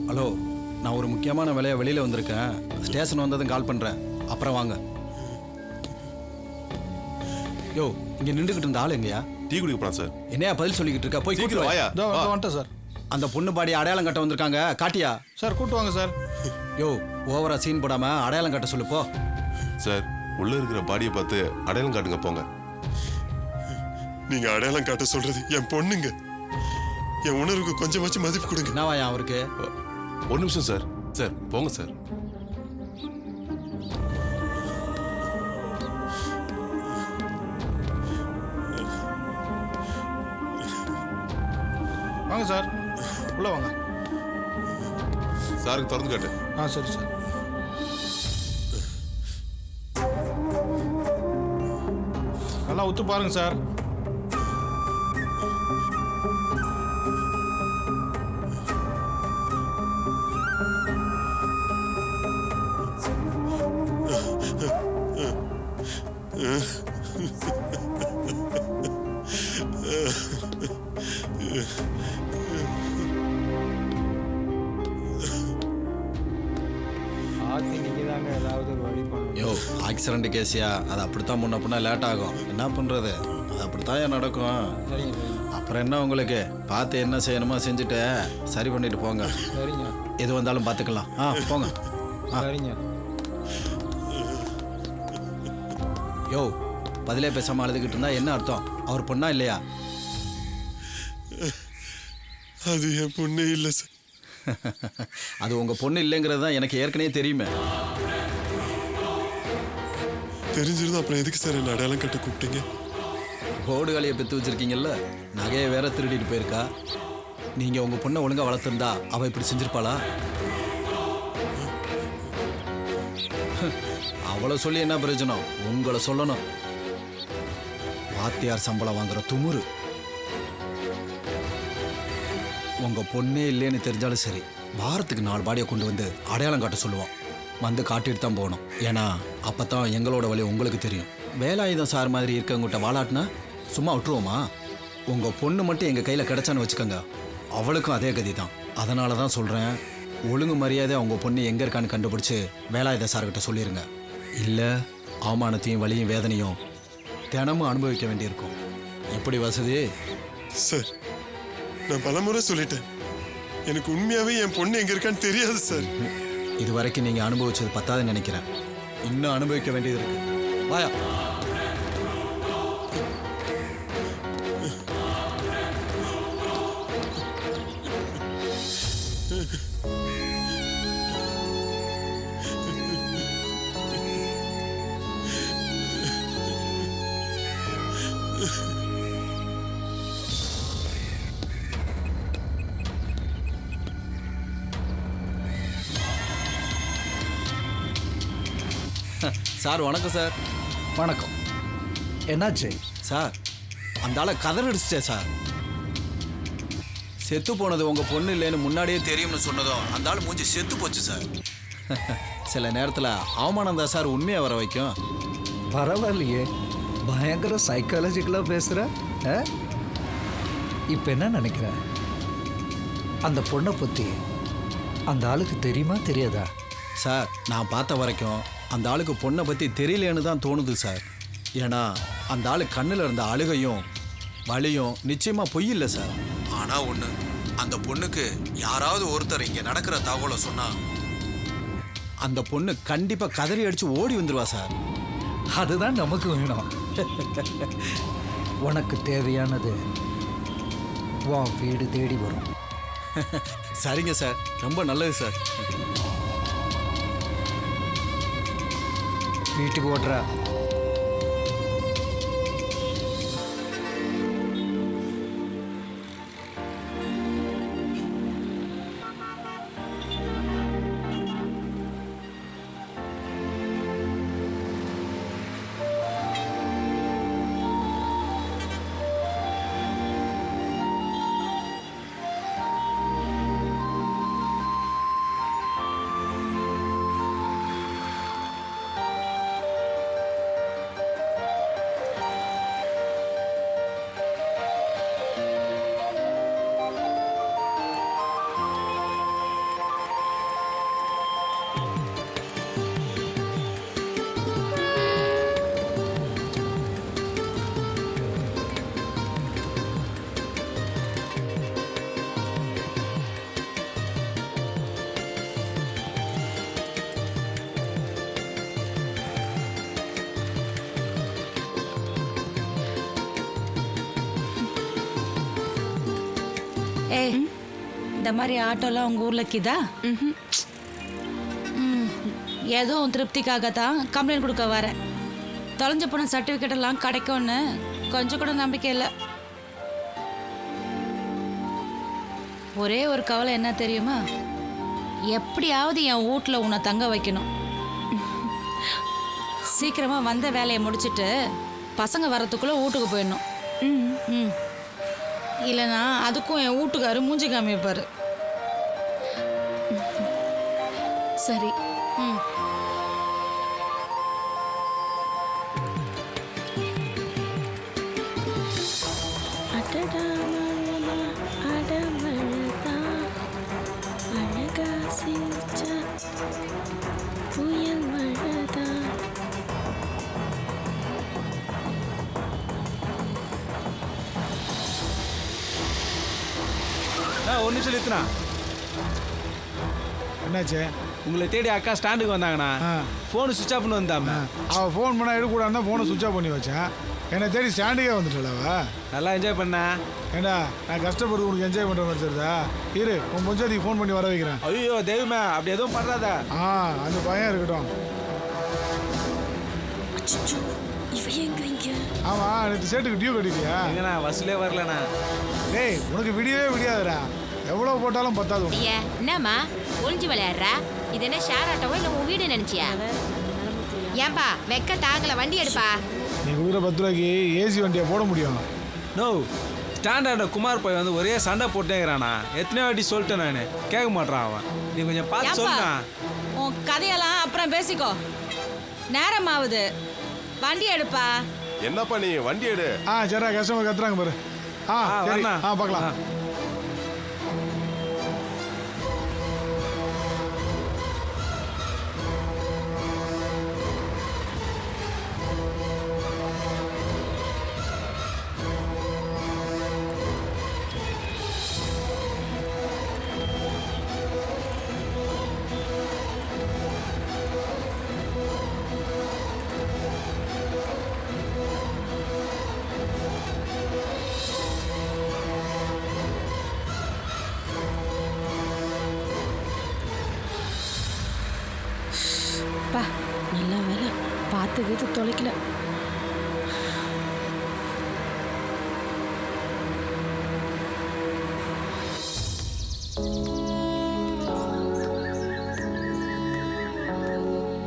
Hello, நான் ஒரு முக்கியமான வேலையை வெளியில் வந்திருக்கேன். ஸ்டேஷன் வந்ததும் கால் பண்ணுறேன். அப்புறம் வாங்க. யோ, இங்கே நின்றுக்கிட்டு இருந்த ஆள் எங்கயா? டீ குடிக்க போறேன் சார். என்னையா பதில் சொல்லிக்கிட்டு இருக்கா? போய் கூட்டு வாயா. வந்துட்டேன் சார். அந்த பொண்ணு பாடி அடையாளம் கட்ட வந்திருக்காங்க. காட்டியா? சார் கூட்டு வாங்க சார். யோ, ஓவரா சீன் போடாம அடையாளம் கட்ட சொல்லு போ. சார், உள்ள இருக்கிற பாடியை பார்த்து அடையாளம் காட்டுங்க போங்க. நீங்க அடையாளம் காட்ட சொல்றது என் பொண்ணுங்க. என் உணர்வுக்கு கொஞ்சமாச்சும் மதிப்பு கொடுங்க. என்னவாயா அவருக்கு? ஒரு நிமிஷம் சார். சார் போங்க சார். வாங்க சார், உள்ள வாங்க. சாருக்கு திறந்து காட்டு. சரி சார். நல்லா உத்து பாருங்க சார். யோ, ஆக்சிடென்ட் கேஸியா? அது அப்படித்தான் முன்ன பின்ன லேட் ஆகும். என்ன பண்ணுறது? அது அப்படித்தான் நடக்கும். அப்புறம் என்ன உங்களுக்கு? பார்த்து என்ன செய்யணுமோ செஞ்சுட்டு சரி பண்ணிட்டு போங்க. எது வந்தாலும் பார்த்துக்கலாம். போங்க. யோ, பதிலே பேசாமல் அழுதுகிட்டு இருந்தா என்ன அர்த்தம்? அவர் பொண்ணா இல்லையா? அது என் பொண்ணே இல்லை சார். அது உங்கள் பொண்ணு இல்லைங்கிறது தான் எனக்கு ஏற்கனவே தெரியுமே. தெரிஞ்சிருந்தா அப்புறம் எதுக்கு சார் என்ன அடையாளம் கட்ட கூப்பிட்டீங்க? கோடுகாலியை பெற்று வச்சிருக்கீங்கல்ல, நகையை வேற திருடிட்டு போயிருக்கா. நீங்கள் உங்கள் பொண்ணை ஒழுங்காக வளர்த்துருந்தா அவள் இப்படி செஞ்சிருப்பாளா? அவளை சொல்லி என்ன பிரயோஜனம்? உங்களை சொல்லணும். வாத்தியார் சம்பளம் வாங்குற துமுறு. உங்க பொண்ணே இல்லைன்னு தெரிஞ்சாலும் சரி, வாரத்துக்கு 4 பாடியை கொண்டு வந்து அடையாளம் காட்ட சொல்லுவோம். வந்து காட்டிட்டு தான் போகணும். ஏன்னா அப்பதான் எங்களோட வழி உங்களுக்கு தெரியும். வேலாயுதம் சார் மாதிரி இருக்கவங்கிட்ட வாலாட்டினா சும்மா விட்டுருவோமா? உங்க பொண்ணு மட்டும் எங்க கையில கிடைச்சான்னு வச்சுக்கோங்க, அவளுக்கும் அதே கதி தான். அதனால தான் சொல்றேன், ஒழுங்கு மரியாதை உங்க பொண்ணு எங்க இருக்கான்னு கண்டுபிடிச்சு வேலாயுத சார்கிட்ட சொல்லிருங்க. இல்ல அவமானத்தையும் வலியும் வேதனையும் தினமும் அனுபவிக்க வேண்டியிருக்கும். எப்படி வசதி? சார், நான் பலமுறை சொல்லிட்டேன், எனக்கு உண்மையாவே என் பொண்ணு எங்க இருக்கான்னு தெரியாது சார். இது வரைக்கும் நீங்க அனுபவிச்சது பத்தாதுன்னு நினைக்கிறேன். இன்னும் அனுபவிக்க வேண்டியது இருக்கு. வாயா. சார் வணக்கம் சார். வணக்கம். என்னாச்சு சார்? அந்த ஆளை கதறடிச்சிட்டே சார். செத்து போனது உங்க பொண்ணு இல்லைன்னு முன்னாடியே தெரியும்னு சொன்னதும் அந்த ஆள் மூஞ்சி செத்து போச்சு சார். சில நேரத்தில் அவமானம் தான் சார் உண்மையை வர வைக்கும். பரவாயில்லையே, பயங்கர சைக்காலஜிக்கலாக பேசுகிற. இப்போ என்ன நினைக்கிற? அந்த பொண்ணை பற்றி அந்த ஆளுக்கு தெரியுமா தெரியாதா? சார், நான் பார்த்த வரைக்கும் அந்த ஆளுக்கு பொண்ணை பற்றி தெரியலேன்னு தான் தோணுது சார். ஏன்னா அந்த ஆளு கண்ணில் இருந்த அழுகையும் வலியும் நிச்சயமாக பொய் இல்லை சார். ஆனால் ஒன்று, அந்த பொண்ணுக்கு யாராவது ஒருத்தர் இங்கே நடக்கிற தகவலை சொன்னால் அந்த பொண்ணு கண்டிப்பாக கதறி அடித்து ஓடி வந்துடுவா சார். அதுதான் நமக்கு வேணும். உனக்கு தேவையானது உன் வீடு தேடி வரும். சரிங்க சார், ரொம்ப நல்லது சார். வீட்டுக்கு ஓடுறா. ஏய் இந்த மாதிரி ஆட்டோலாம் உங்கள் ஊரில் கிதா ஏதோ உன் திருப்திக்காக தான் கம்ப்ளைண்ட் கொடுக்க வரேன். தொலைஞ்ச போன சர்டிஃபிகேட் எல்லாம் கிடைக்கும்னு கொஞ்சம் கூட நம்பிக்கை இல்லை. ஒரே ஒரு கவலை என்ன தெரியுமா? எப்படியாவது என் வீட்டில் உன்னை தங்க வைக்கணும். சீக்கிரமாக வந்த வேலையை முடிச்சுட்டு பசங்க வரத்துக்குள்ளே வீட்டுக்கு போயிடணும். ம் இல்லைனா அதுக்கும் என் வீட்டுக்காரு மூஞ்சி காமிப்பார். சரி. ம் ஒரு நிமிஷம் நிறுத்தினா. என்னாச்சு? உங்களை தேடி அக்கா ஸ்டாண்டுக்கு வந்தாங்கண்ணா. ஃபோனு சுவிட்ச் ஆஃப் பண்ணி வந்தாம. அவள் ஃபோன் பண்ணால் எடுக்கூடாதுன்னா ஃபோனை சுவிட்ச் ஆஃப் பண்ணி வச்சேன். என்னை தேடி ஸ்டாண்டுக்கே வந்துட்டலவா? நல்லா என்ஜாய் பண்ண. ஏண்டா நான் கஷ்டப்பட்டு உனக்கு என்ஜாய் பண்ணுற மாதிரி தெரியுதா? இரு உன் பொஞ்சாதிக்கு ஃபோன் பண்ணி வர வைக்கிறேன். ஐயோ தெய்வமே, அப்படி எதுவும் பண்ணாத. அந்த பையன் இருக்கட்டும். ஆமாம் நேற்று சேட்டுக்கு டியூ கட்டிட்டியா? எங்கண்ணா வசூலே வரலண்ணா. டேய் உனக்கு விடியவே விடியாதுடா. எவ்வளோ போட்டாலும் பத்தாது. என்னம்மா ஒளிஞ்சு விளையாடுறா? இது என்ன ஷேர் ஆட்டோவோ இல்லை உன் வீடு நினைச்சியா? ஏன்பா வெக்க தாங்கல, வண்டி எடுப்பா. நீ கொடுக்குற 10 ரூபாய்க்கு ஏசி வண்டியை போட முடியும்? நோ, ஸ்டாண்டார்ட குமார் போய் வந்து ஒரே சண்டை போட்டேங்கிறானா. எத்தனையோ வாட்டி சொல்லிட்டேன் நான், கேட்க மாட்டான் அவன். நீ கொஞ்சம் பார்த்து சொல்லுண்ணா. உன் கதையெல்லாம் அப்புறம் பேசிக்கோ. நேரம் ஆகுது, வண்டி எடுப்பா. என்னப்பா நீ வண்டி எடு. சரிடா, கஸ்டமர் கத்துறாங்க பாரு. சரி பார்க்கலாம். பா நல்ல வேலை பார்த்தது தொலைக்கல.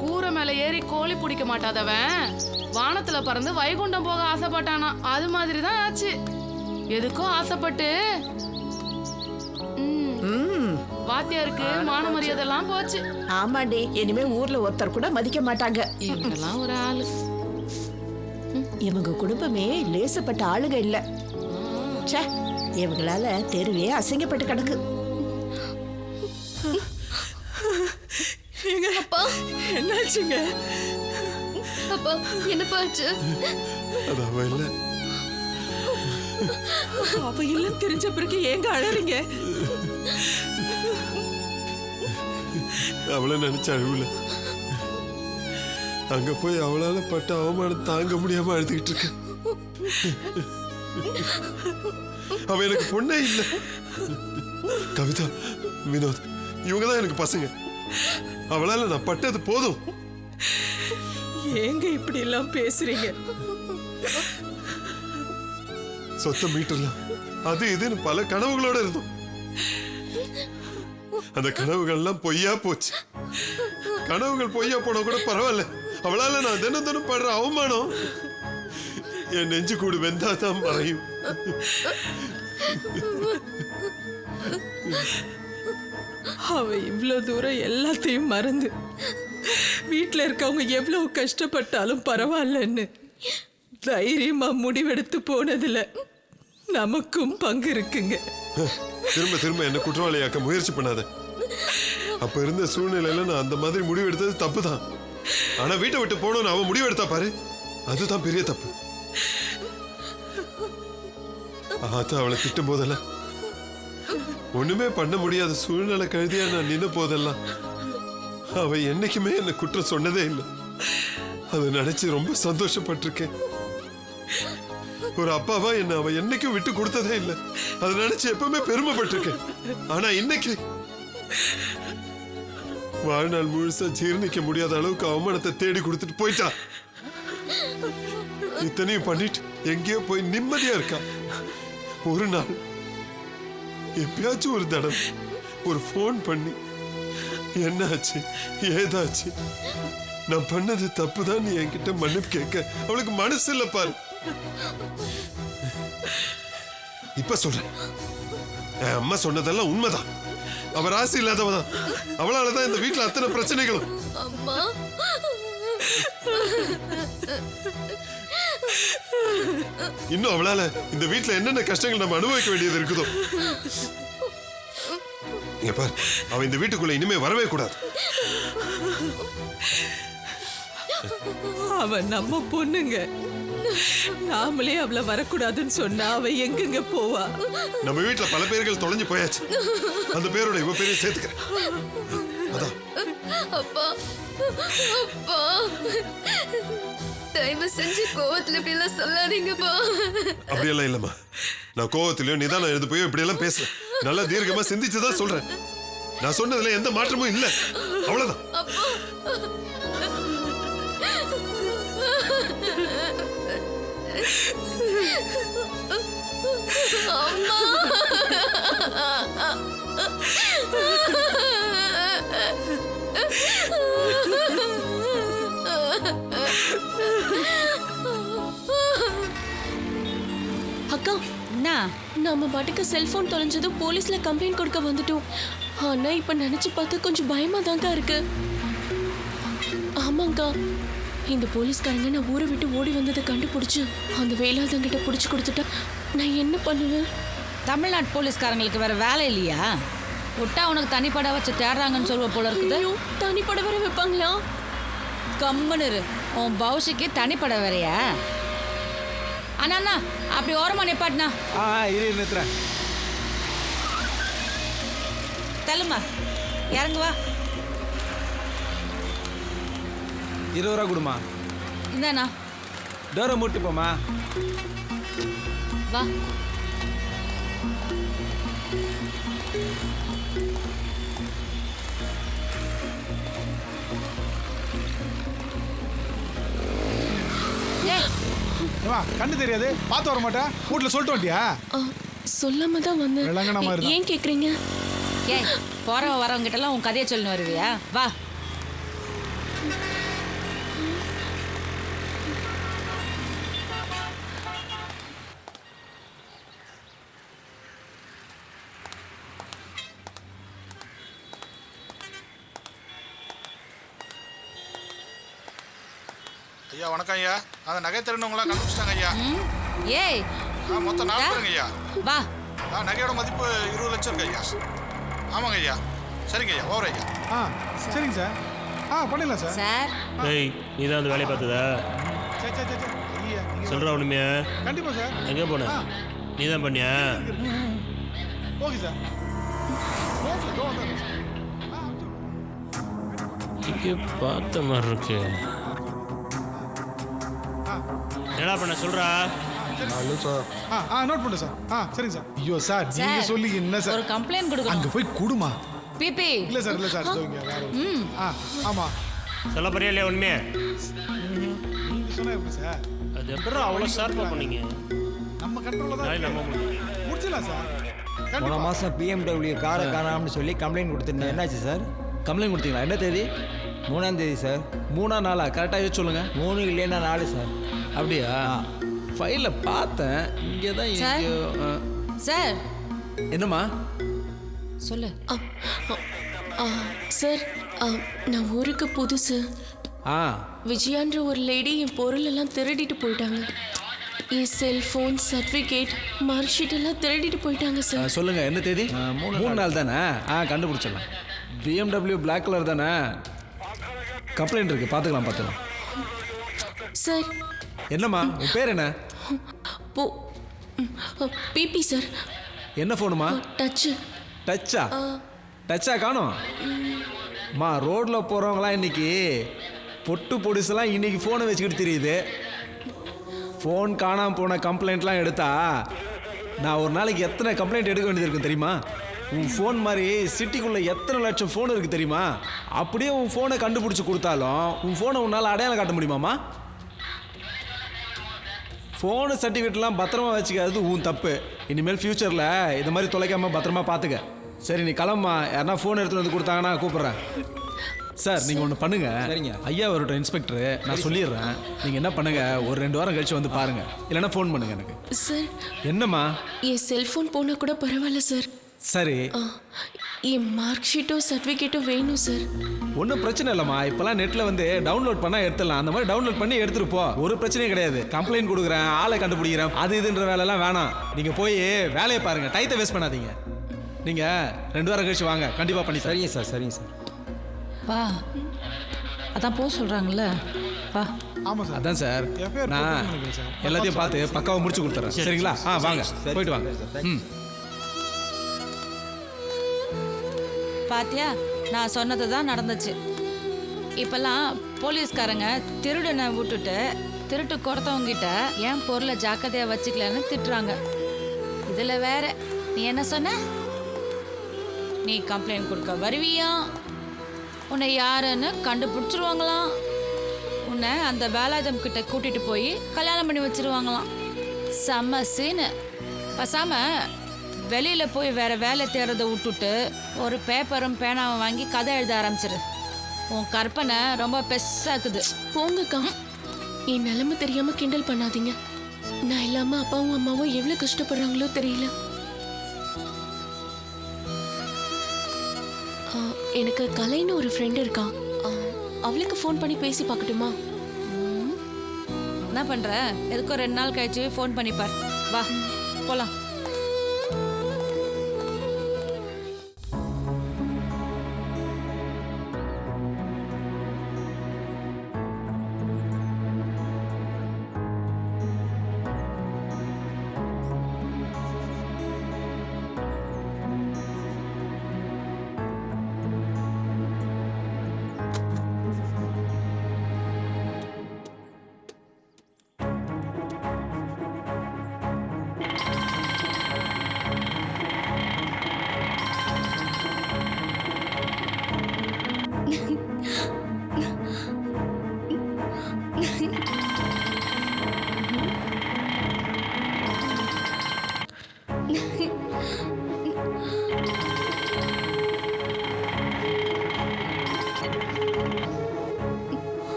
கூரை மேல ஏறி கோழி பிடிக்க மாட்டாதவன் வானத்துல பறந்து வைகுண்டம் போக ஆசைப்பட்டானா. அது மாதிரி தான் ஆச்சு. எதுக்கும் ஆசைப்பட்டு வாத்தியாருக்கு மான மரியாதை எல்லாம் போச்சு. ஆமாண்டி, இனிமே ஊர்ல ஒருத்தர் கூட மதிக்க மாட்டாங்க. இவங்கெல்லாம் ஒரு ஆளு. இவங்க குடும்பமே லேசப்பட்ட ஆளுங்க இல்ல. ச்சே, இவங்களால தெருவே அசிங்கப்பட்டு கிடக்கு. அப்பா என்னாச்சுங்க? அப்பா என்னப்பா ஆச்சு? அது அவ இல்ல. அவ இல்லன்னு தெரிஞ்ச பிறகு ஏங்க அழறீங்க? அவளை நினைச்ச அழுவுல அங்க போய் அவளால பட்ட அவமானம் தாங்க முடியாம அழுதுகிட்டு இருக்க. அவ எனக்கு பொண்ணே இல்ல. கவிதா, வினோத் இவங்கதான் எனக்கு பசங்க. அவளால நான் பட்டது போதும். ஏங்க இப்படி எல்லாம் பேசுறீங்க? சொத்த மீட்டர்லாம் அது இதுன்னு பல கனவுகளோட இருந்தோம். அந்த கனவுகள்லாம் பொய்யா போச்சு. கனவுகள் பொய்யா போனா கூட பரவாயில்ல. அவளால நான் தினம் தினம் படுற அவமானம் என் நெஞ்சு கூடு வெந்தாதான் மறையும். அவ இவ்வளவு தூரம் எல்லாத்தையும் மறந்து வீட்டுல இருக்கவங்க எவ்வளவு கஷ்டப்பட்டாலும் பரவாயில்லன்னு தைரியமா முடிவெடுத்து போனதுல நமக்கும் பங்கு இருக்குங்க. திரும்ப திரும்ப என்ன குற்றவாளியாக்க முயற்சி பண்ணாத. அப்ப இருந்த சூழ்நிலையில நான் அந்த மாதிரி முடிவெடுத்தது தப்பு தான். ஆனா வீட்டை விட்டு போனோம்னு அவன் முடிவெடுத்தா பாரு, அதுதான் பெரிய தப்பு. அவளை திட்டும் போதெல்லாம், ஒண்ணுமே பண்ண முடியாத சூழ்நிலை கழுதியா நான் நின்ன போதெல்லாம் அவ என்னைக்குமே என்ன குற்றம் சொன்னதே இல்லை. அதை நினைச்சு ரொம்ப சந்தோஷப்பட்டிருக்கேன். ஒரு அப்பாவா என்ன அவ என்னைக்கும் விட்டு கொடுத்ததே இல்லை. அதை நினைச்சு எப்பவுமே பெருமைப்பட்டிருக்கேன். ஆனா இன்னைக்கு வாழ்நாள் முழுசா ஜீர்ணிக்க முடியாத அளவுக்கு அவமானத்தை தேடி கொடுத்துட்டு போயிட்டா. இத்தனையும் பண்ணிட்டு எங்கேயோ போய் நிம்மதியா இருக்கா. ஒரு நாள் எப்பயாச்சும் ஒரு தடவை ஒரு ஃபோன் பண்ணி என்னாச்சு ஏதாச்சு நான் பண்ணது தப்புதான் நீ என்கிட்ட மன்னிப்பு கேட்க அவளுக்கு மனசு இல்ல பாரு. இப்ப சொல்றேன், என் அம்மா சொன்னதெல்லாம் உண்மைதான். அவ ராசி இல்லாதவதான். அவளாலதான் இந்த வீட்டுல அத்தனை பிரச்சனைகளும். அம்மா இன்னும் அவளால இந்த வீட்டுல என்னென்ன கஷ்டங்கள் நம்ம அனுபவிக்க வேண்டியது இருக்குதோ. இங்க பாரு, அவ இந்த வீட்டுக்குள்ள இனிமே வரவே கூடாது. அவ நம்ம பொண்ணுங்க, நாமளே அவளை வரக்கூடாதுன்னு சொன்னா அவ எங்கெங்க போவா? நம்ம வீட்டுல பல பேர்கள் தொலைஞ்சு போயாச்சு. அந்த பேரோட இவ பேரையும் சேர்த்துக்கிறேன். அதான் அப்பா அப்பா, தயவு செஞ்சு கோவத்துல இப்படி எல்லாம் சொல்லாதீங்கப்பா. அப்படியெல்லாம் இல்லம்மா. நான் கோவத்திலயோ நிதானம் எழுந்து போய் இப்படி எல்லாம் பேசுறேன். நல்லா தீர்க்கமா சிந்திச்சுதான் சொல்றேன். நான் சொன்னதுல எந்த மாற்றமும் இல்ல. அவ்வளவுதான். அக்கா, என்ன நம்ம பாட்டுக்கு செல்போன் தொலைஞ்சதும் போலீஸ்ல கம்ப்ளைண்ட் கொடுக்க வந்துட்டோம். ஆனா இப்ப நினைச்சு பார்த்தா கொஞ்சம் பயமா தாங்க இருக்கு. ஆமாங்கா, இந்த போலீஸ்காரங்க நான் ஊரை விட்டு ஓடி வந்ததை கண்டுபிடிச்சு அந்த வேலாயுதங்கிட்ட பிடிச்சு கொடுத்துட்டா நான் என்ன பண்ணுவேன்? தமிழ்நாட்டு போலீஸ்காரங்களுக்கு வேற வேலை இல்லையா? விட்டா உனக்கு தனிப்பட வச்சு தேடுறாங்கன்னு சொல்லுவ போல இருக்குது. ஐயோ, தனிப்பட வர வைப்பாங்களா? கம்முன்னு இரு. உன் பவுஷுக்கு தனிப்பட வேறையா? அண்ணா அண்ணா, அப்படி ஓரமா நிப்பாட்டினா இரு நிறுத்துறேன். தள்ளுமா, இறங்கு வா. 20 ரூபா கொடுமா. இந்தாண்ணா, டோரை மூட்டு போமா. வா. கண்ணு தெரியாது, பார்த்து வர மாட்டா. வீட்டுல சொல்லிட்டு வந்துட்டியா? சொல்லாம தான் விளங்கன மாதிரி வந்தேன். தான். ஏன் கேக்குறீங்க? ஏய், போறவ வரவங்க கிட்ட எல்லாம் உன் கதையை சொல்லின்னு வருவியா? வா. ஐயா வணக்கம் ஐயா. அந்த நகை திருநவங்களாம் கண்டுபிடிச்சிட்டாங்க ஐயா. ஏய், மொத்தம் 4 பேருங்க ஐயா. வா. நகையோட மதிப்பு 20 லட்சம் இருக்கு ஐயா. ஆமாங்க ஐயா. சரிங்க ஐயா, ஓவர் ஐயா. சரிங்க சார். பண்ணிடலாம் சார். சார், ஏய், நீ தான் அந்த வேலையை பார்த்ததா? ஐயா சொல்கிறா ஒன்றுமே. கண்டிப்பா சார். எங்கே போன? நீ தான் பண்ணியா? Okay sir. இங்கே பார்த்த மாதிரி இருக்கு. என்னடா பண்ண சொல்கிறா? நோட் பண்ணு சார். சரிங்க சார். ஐயோ சார், நீங்க சொல்லி என்ன சார்? ஒரு கம்ப்ளைண்ட் கொடுக்கணும். அங்க போய் குடுமா. பிபி. இல்ல சார், இல்ல சார். ஆமா. சொல்ல போறியா இல்லையா உண்மையே? நீங்க சொன்னா எப்படி சார்? அது எப்படி அவ்வளோ ஷார்ப்பாக பண்ணீங்க? நம்ம கண்ட்ரோல்ல தான் நம்ம முடிச்சிடலாம் சார். போன மாதம் BMW காரை காணாமன்னு சொல்லி கம்ப்ளைண்ட் கொடுத்துருந்தேன். என்னாச்சு சார்? கம்ப்ளைண்ட் கொடுத்தீங்களா? என்ன தேதி? 3ஆம் தேதி சார். 3ஆம் நாளா? கரெக்டாக சொல்லுங்க. 3 இல்லைன்னா 4 சார். அப்படியா? ஃபைலில் பார்த்தேன். இங்கே தான் எங்கேயோ. சார், என்னம்மா சொல்லு. சார், நான் ஊருக்கு புதுசு. விஜயான்ற ஒரு லேடி என் பொருள் எல்லாம் திருடிட்டு போயிட்டாங்க. என் செல்ஃபோன், சர்டிஃபிகேட், மார்க் ஷீட் எல்லாம் திருடிட்டு போயிட்டாங்க சார். சொல்லுங்க, என்ன தேதி? 3 நாள் தானே? கண்டுபிடிச்சிடலாம். BMW பிளாக் கலர் தானே? கம்ப்ளைண்ட் இருக்கு, பார்த்துக்கலாம். சார், என்னம்மா உன் பேர் என்ன? BP sir. என்ன ஃபோனுமா? டச்சா. டச்சா காணோம். மா, ரோட்டில் போகிறவங்களாம் இன்னைக்கு பொட்டு பொடிசெல்லாம் இன்னைக்கு ஃபோனை வச்சுக்கிட்டு தெரியுது. ஃபோன் காணாமல் போன கம்ப்ளைண்ட்லாம் எடுத்தா நான் ஒரு நாளைக்கு எத்தனை கம்ப்ளைண்ட் எடுக்க வேண்டியது இருக்கும் தெரியுமா? உன் ஃபோன் மாதிரி சிட்டிக்குள்ளே எத்தனை லட்சம் ஃபோன் இருக்குது தெரியுமா? அப்படியே உன் ஃபோனை கண்டுபிடிச்சி கொடுத்தாலும் உன் ஃபோனை உன்னால் அடையாளம் காட்ட முடியுமாம்மா? ஃபோனு சர்டிஃபிகேட்லாம் பத்திரமா வச்சுக்காது உன் தப்பு. இனிமேல் ஃப்யூச்சரில் இது மாதிரி தொலைக்காமல் பத்திரமா பார்த்துக்க. சரி நீ கிளம்பா. யாருன்னா ஃபோன் எடுத்துகிட்டு வந்து கொடுத்தாங்கன்னா கூப்பிட்றேன். சார் நீங்கள் ஒன்று பண்ணுங்க. சரிங்க. ஐயா வரட்டும் இன்ஸ்பெக்டரு, நான் சொல்லிடுறேன். நீங்கள் என்ன பண்ணுங்க, ஒரு 2 வாரம் கழிச்சு வந்து பாருங்க, இல்லைன்னா ஃபோன் பண்ணுங்க எனக்கு. சார் என்னம்மா? என் செல்ஃபோன் போனால் கூட பரவாயில்ல சார். சரி, என் மார்க் ஷீட்டும் சர்டிஃபிகேட்டும் வேணும் சார். ஒன்றும் பிரச்சனை இல்லைம்மா. இப்போலாம் நெட்டில் வந்து டவுன்லோட் பண்ணால் எடுத்துடலாம். அந்த மாதிரி டவுன்லோட் பண்ணி எடுத்துகிட்டு போ, ஒரு பிரச்சனையும் கிடையாது. கம்ப்ளைண்ட் கொடுக்குறேன், ஆளை கண்டுபிடிக்கிறேன், அது இதுன்ற வேலைலாம் வேணாம். நீங்கள் போய் வேலையை பாருங்கள், டைத்தை வேஸ்ட் பண்ணாதீங்க. நீங்கள் 2 வாரம் கழிச்சு வாங்க, கண்டிப்பாக பண்ணி. சரிங்க சார், சரிங்க சார். வா, அதான் போக சொல்கிறாங்கல்ல, வா. ஆமாம் சார். அதான் சார், நான் எல்லாத்தையும் பார்த்து பக்காவாக முடிச்சு கொடுத்துட்றேன். சரிங்களா? வாங்க, போயிட்டு வாங்க. பாத்தியா, நான் சொன்னது தான் நடந்துச்சு. இப்பெல்லாம் போலீஸ்காரங்க திருடனை விட்டுட்டு திருட்டு கொடுத்தவங்கிட்ட ஏன் பொருளை ஜாக்கிரதையாக வச்சுக்கலன்னு திட்டுறாங்க. இதில் வேற நீ என்ன சொன்ன? நீ கம்ப்ளைண்ட் கொடுக்க வருவியா, உன்னை யாருன்னு கண்டுபிடிச்சிருவாங்களாம், உன்னை அந்த வேலாயுதம் கிட்ட கூட்டிட்டு போய் கல்யாணம் பண்ணி வச்சிருவாங்களாம். செம்ம சீனு. பசாம வெளியில போய் வேற வேலை தேடுறதை விட்டுட்டு ஒரு பேப்பரும் பேனாவும் வாங்கி கதை எழுத ஆரம்பிச்சிரு. உன் கற்பனை ரொம்ப பெருசாக்குது. போங்கக்கா, என் நிலைமை தெரியாம கிண்டல் பண்ணாதீங்க. நான் இல்லாம அப்பாவும் அம்மாவும் எவ்வளவு கஷ்டப்படுறாங்களோ தெரியல. எனக்கு கலைன்னு ஒரு ஃப்ரெண்ட் இருக்கா, அவளுக்கு ஃபோன் பண்ணி பேசி பார்க்கட்டுமா? என்ன பண்ற? எதுக்கும் 2 நாள் கழிச்சு ஃபோன் பண்ணிப்பார். வா போலாம்.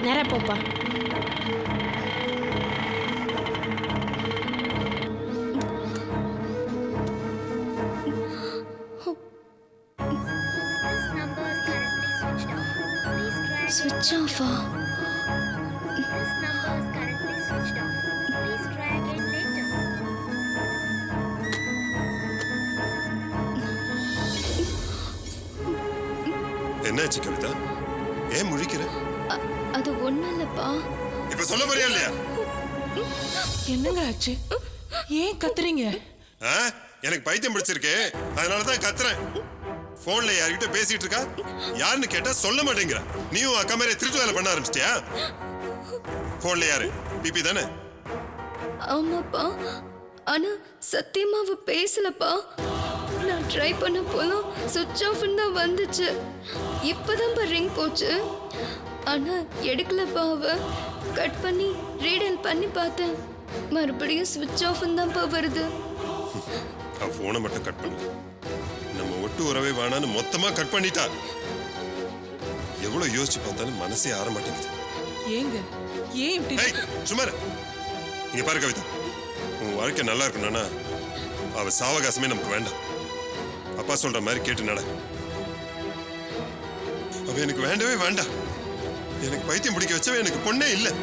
நேரா போப்பா. Switch off. என்னாச்சு கவிதா? ஏன் முழிக்கிற? அது ஒண்ணும் இல்லப்பா. இப்ப சொல்ல போறியா இல்லையா? என்னங்க ஆச்சு? ஏன் கத்துறீங்க? எனக்கு பைத்தியம் பிடிச்சிருக்கு, அதனாலதான் கத்துறேன். போன்ல யார்கிட்ட பேசிட்டு இருக்கா, யாருன்னு கேட்டா சொல்ல மாட்டேங்கிற. நீயும் அக்கா மாதிரி திருட்டு வேலை பண்ண ஆரம்பிச்சிட்டியா? போன்ல யாரு? பிபி தானே? ஆமாப்பா, ஆனா சத்தியமா அவ பேசலப்பா. நான் ட்ரை பண்ண போதும் சுவிட்ச் ஆஃப்னு தான் வந்துச்சு. இப்பதான் ரிங் போச்சு, ஆனா எடுக்கலப்பா. அவ கட் பண்ணி ரீடல் பண்ணி பார்த்தேன், மறுபடியும் சுவிட்ச் ஆஃப்னு தான்ப்பா வருது. போனை மட்டும் கட் பண்ணல, நம்ம ஒட்டு உறவே வேணான்னு மொத்தமா கட் பண்ணிட்டா. எவ்வளவு யோசிச்சு பார்த்தாலும் மனசே ஆற மாட்டேங்குது. ஏங்க ஏன் இப்படி? சும்மா இங்க பாரு கவிதா, உன் வாழ்க்கை நல்லா இருக்கணும்னா அவ சாவகாசமே நமக்கு வேண்டாம். அப்பா சொல்ற மாதிரி கேட்டு நட. அவ எனக்கு வேண்டவே வேண்டாம். எனக்கு பைத்தியம் பிடிக்க வச்சவ எனக்கு பொண்ணே இல்லை.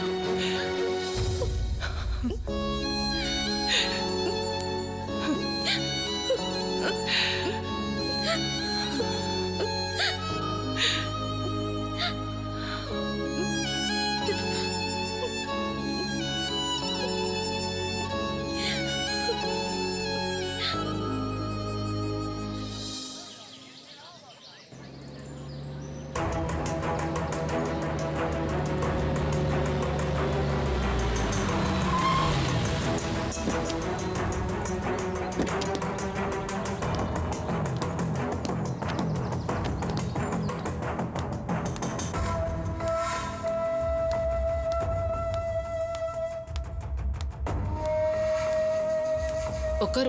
உட்கார்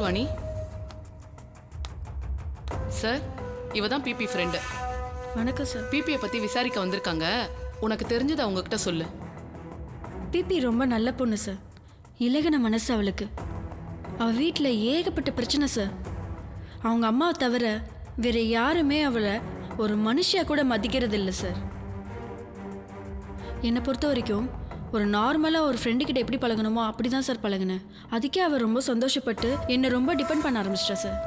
வாணி. சார், இவ தான் பிபி ஃப்ரெண்டு. வணக்கம் சார். பிபியை பத்தி விசாரிக்க வந்திருக்காங்க. உனக்கு தெரிஞ்சதை அவங்க கிட்ட சொல்லு. பிபி ரொம்ப நல்ல பொண்ணு சார். இலகின மனசு அவளுக்கு. அவள் வீட்டில் ஏகப்பட்ட பிரச்சனை சார். அவங்க அம்மாவை தவிர வேற யாருமே அவளை ஒரு மனுஷியா கூட மதிக்கிறது இல்லை சார். என்னை பொறுத்த வரைக்கும் ஒரு நார்மலாக ஒரு ஃப்ரெண்டுக்கிட்ட எப்படி பழகணுமோ அப்படி தான் சார் பழகினேன். அதுக்கே அவள் ரொம்ப சந்தோஷப்பட்டு என்னை ரொம்ப டிபெண்ட் பண்ண ஆரம்பிச்சிட்டா சார்.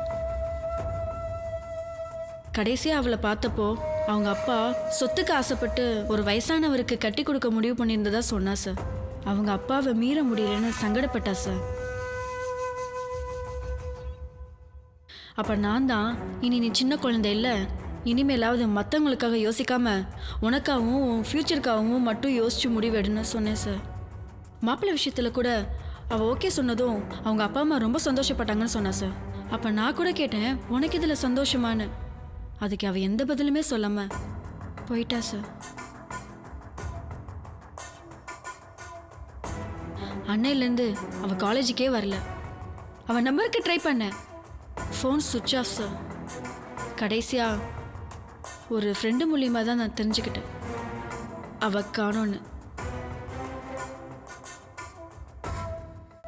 கடைசியாக அவளை பார்த்தப்போ அவங்க அப்பா சொத்துக்கு ஆசைப்பட்டு ஒரு வயசானவருக்கு கட்டி கொடுக்க முடிவு பண்ணியிருந்ததா சொன்னா சார். அவங்க அப்பாவை மீற முடியலன்னு சங்கடப்பட்டா சார். அப்போ நான் தான், இனி நீ சின்ன குழந்தை இல்லை, இனிமேலாவது மற்றவங்களுக்காக யோசிக்காம உனக்காகவும் உன் ஃப்யூச்சருக்காகவும் மட்டும் யோசிச்சு முடிவெடுன்னு சொன்னேன் சார். மாப்பிள்ளை விஷயத்தில் கூட அவள் ஓகே சொன்னதும் அவங்க அப்பா அம்மா ரொம்ப சந்தோஷப்பட்டாங்கன்னு சொன்னா சார். அப்போ நான் கூட கேட்டேன், உனக்கு இதில் சந்தோஷமானு. அதுக்கு அவள் எந்த பதிலுமே சொல்லாம போயிட்டா சார். அன்னையிலேருந்து அவள் காலேஜுக்கே வரல. அவள் நம்பருக்கு ட்ரை பண்ணேன், ஃபோன் சுவிட்ச் ஆஃப் சார். கடைசியாக ஒரு ஃப்ரெண்டு மூலியமாக தான் நான் தெரிஞ்சுக்கிட்டேன் அவள் காணோன்னு.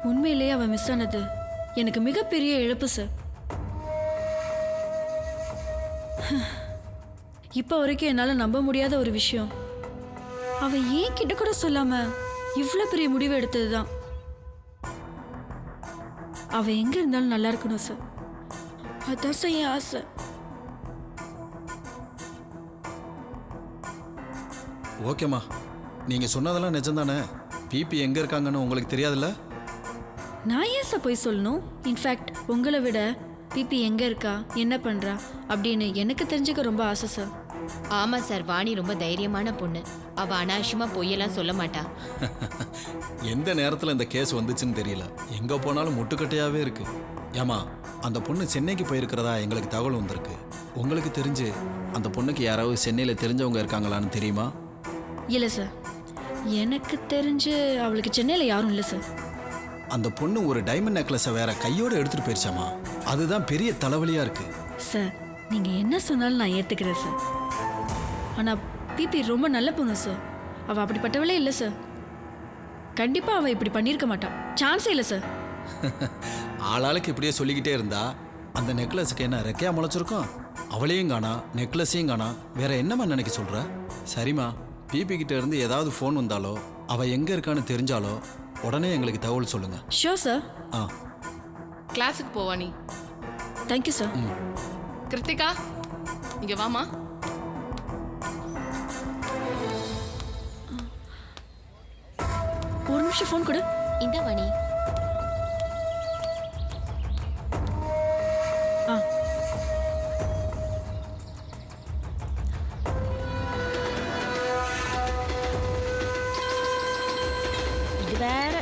உண்மையிலேயே அவள் மிஸ் ஆனது எனக்கு மிகப்பெரிய இழப்பு சார். இப்போ வரைக்கும் என்னால் நம்ப முடியாத ஒரு விஷயம், அவள் ஏன் கிட்ட கூட சொல்லாமல் இவ்வளோ பெரிய முடிவு எடுத்தது தான். அவள் எங்கே இருந்தாலும் நல்லா இருக்கணும் சார். அதான் சார் என் ஆசை. ஓகேம்மா, நீங்கள் சொன்னதெல்லாம் நிஜம்தானே? பிபி எங்கே இருக்காங்கன்னு உங்களுக்கு தெரியாதுல்ல? நான் ஏன் சார் போய் சொல்லணும்? இன்ஃபேக்ட் உங்களை விட பிபி எங்கே இருக்கா, என்ன பண்ணுறா அப்படின்னு எனக்கு தெரிஞ்சுக்க ரொம்ப ஆசை சார். ஆமா சார், வாணி ரொம்ப தைரியமான பொண்ணு. அவ அனாவசியமா பொய்யெல்லாம் சொல்ல மாட்டா. எந்த நேரத்தில் இந்த கேஸ் வந்துச்சுன்னு தெரியல, எங்கே போனாலும் முட்டுக்கட்டையாகவே இருக்கு. ஏமா, அந்த பொண்ணு சென்னைக்கு போயிருக்கிறதா எங்களுக்கு தகவல் வந்திருக்கு. உங்களுக்கு தெரிஞ்சு அந்த பொண்ணுக்கு யாராவது சென்னையில் தெரிஞ்சவங்க இருக்காங்களான்னு தெரியுமா? இல்லை சார், எனக்கு தெரிஞ்சு அவளுக்கு சென்னையில் யாரும் இல்லை சார். அந்த பொண்ணு ஒரு டைமண்ட் நெக்லஸை வேற கையோடு எடுத்துகிட்டு போயிருச்சாமா. அதுதான் பெரிய தலைவலியாக இருக்கு சார். நீங்கள் என்ன சொன்னாலும் நான் ஏற்றுக்கிறேன் சார். ஆனால் பிபி ரொம்ப நல்ல பொண்ணு சார். அவள் அப்படிப்பட்டவளே இல்லை சார். கண்டிப்பாக அவள் இப்படி பண்ணியிருக்க மாட்டான். சான்ஸே இல்லை சார். ஆளாளுக்கு இப்படியே சொல்லிக்கிட்டே இருந்தா அந்த நெக்லஸுக்கு என்ன ரெக்கையா முளைச்சிருக்கும்? அவளையும் காணா, நெக்லஸையும் காணா, வேற என்னம்மா நினைக்க சொல்கிற? சரிம்மா, பிபி கிட்ட இருந்து ஏதாவது ஃபோன் வந்தாலோ அவள் எங்கே இருக்கான்னு தெரிஞ்சாலோ உடனே எங்களுக்கு தகவல் சொல்லுங்க. Sure sir. ஆ, கிளாஸுக்கு போவா நீ. Thank you sir. கிருத்திகா, இங்க வாமா. ஒரு நிமிஷம் ஃபோன் கொடு. இந்த வாணி. ஆ, இது வேற.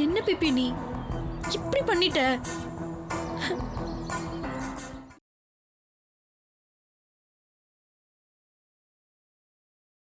என்ன பிபி நீ இப்படி பண்ணிட்ட?